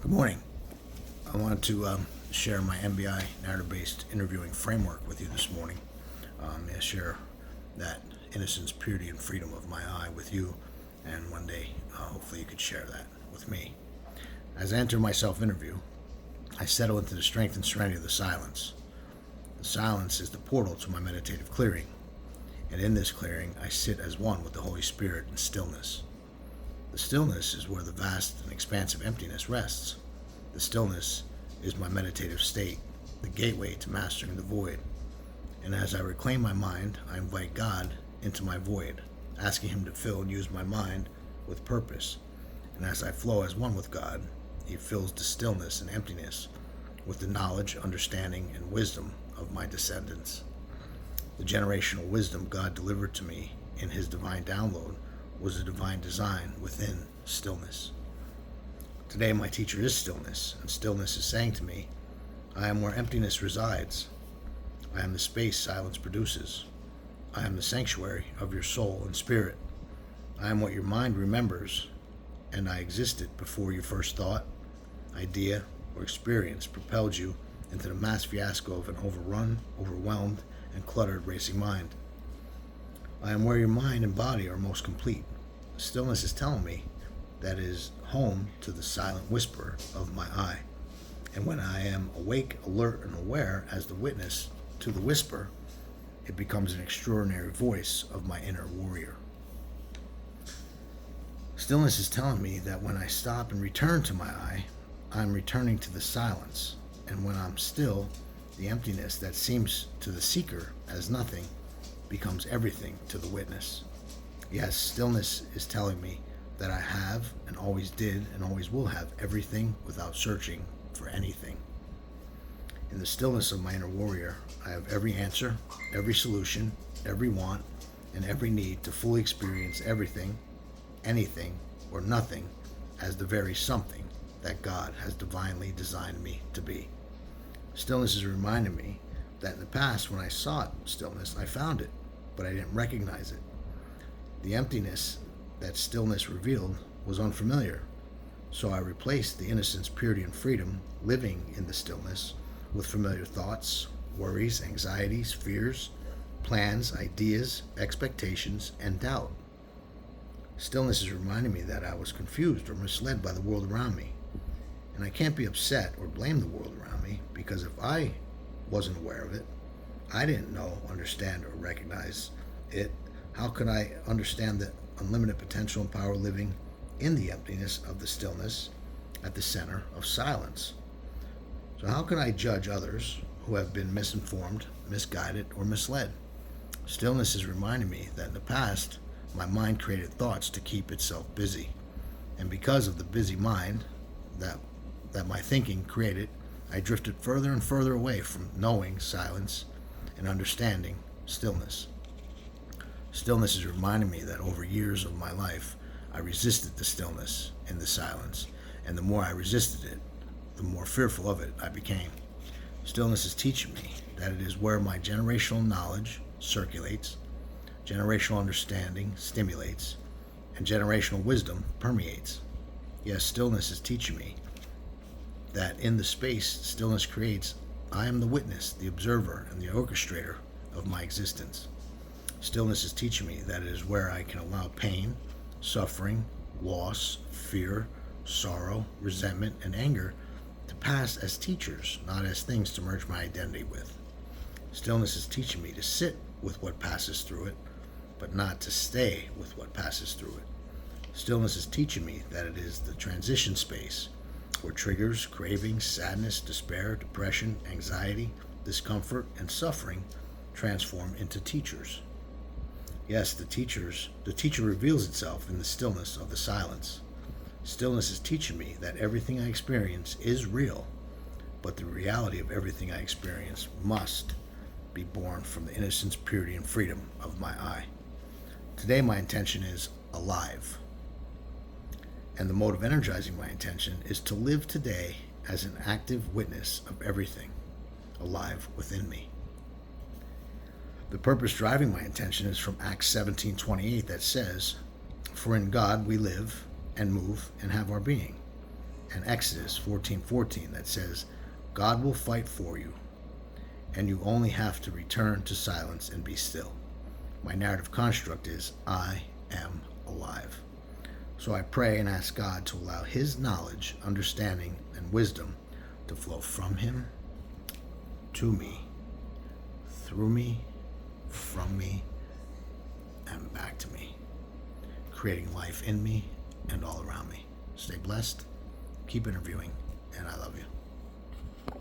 Good morning. I wanted to share my NBI narrative-based interviewing framework with you this morning. I share that innocence, purity, and freedom of my eye with you, and one day, hopefully, you could share that with me. As I enter my self-interview, I settle into the strength and serenity of the silence. The silence is the portal to my meditative clearing, and in this clearing, I sit as one with the Holy Spirit in stillness. The stillness is where the vast and expansive emptiness rests. The stillness is my meditative state, the gateway to mastering the void. And as I reclaim my mind, I invite God into my void, asking Him to fill and use my mind with purpose. And as I flow as one with God, He fills the stillness and emptiness with the knowledge, understanding, and wisdom of my descendants. The generational wisdom God delivered to me in His divine download was a divine design within stillness. Today my teacher is stillness, and stillness is saying to me, I am where emptiness resides. I am the space silence produces. I am the sanctuary of your soul and spirit. I am what your mind remembers, and I existed before your first thought, idea, or experience propelled you into the mass fiasco of an overrun, overwhelmed, and cluttered racing mind. I am where your mind and body are most complete. Stillness is telling me that it is home to the silent whisper of my eye. And when I am awake, alert, and aware as the witness to the whisper, it becomes an extraordinary voice of my inner warrior. Stillness is telling me that when I stop and return to my eye, I'm returning to the silence. And when I'm still, the emptiness that seems to the seeker as nothing becomes everything to the witness. Yes, stillness is telling me that I have and always did and always will have everything without searching for anything. In the stillness of my inner warrior, I have every answer, every solution, every want, and every need to fully experience everything, anything, or nothing as the very something that God has divinely designed me to be. Stillness is reminding me that in the past, when I sought stillness, I found it, but I didn't recognize it. The emptiness that stillness revealed was unfamiliar, so I replaced the innocence, purity, and freedom living in the stillness with familiar thoughts, worries, anxieties, fears, plans, ideas, expectations, and doubt. Stillness is reminding me that I was confused or misled by the world around me, and I can't be upset or blame the world around me, because if I wasn't aware of it, I didn't know, understand, or recognize it, how could I understand the unlimited potential and power living in the emptiness of the stillness at the center of silence? So how can I judge others who have been misinformed, misguided, or misled? Stillness is reminding me that in the past, my mind created thoughts to keep itself busy. And because of the busy mind that my thinking created, I drifted further and further away from knowing silence and understanding stillness. Stillness is reminding me that over years of my life, I resisted the stillness and the silence, and the more I resisted it, the more fearful of it I became. Stillness is teaching me that it is where my generational knowledge circulates, generational understanding stimulates, and generational wisdom permeates. Yes, stillness is teaching me that in the space stillness creates, I am the witness, the observer, and the orchestrator of my existence. Stillness is teaching me that it is where I can allow pain, suffering, loss, fear, sorrow, resentment, and anger to pass as teachers, not as things to merge my identity with. Stillness is teaching me to sit with what passes through it, but not to stay with what passes through it. Stillness is teaching me that it is the transition space where triggers, cravings, sadness, despair, depression, anxiety, discomfort, and suffering transform into teachers. Yes, the teacher reveals itself in the stillness of the silence. Stillness is teaching me that everything I experience is real, but the reality of everything I experience must be born from the innocence, purity, and freedom of my eye. Today my intention is alive. And the mode of energizing my intention is to live today as an active witness of everything alive within me. The purpose driving my intention is from Acts 17:28 that says, For in God we live and move and have our being. and Exodus 14:14 that says, God will fight for you, and you only have to return to silence and be still. My narrative construct is, I am alive. So I pray and ask God to allow His knowledge, understanding, and wisdom to flow from Him to me, through me, from me, and back to me, creating life in me and all around me. Stay blessed, keep interviewing, and I love you.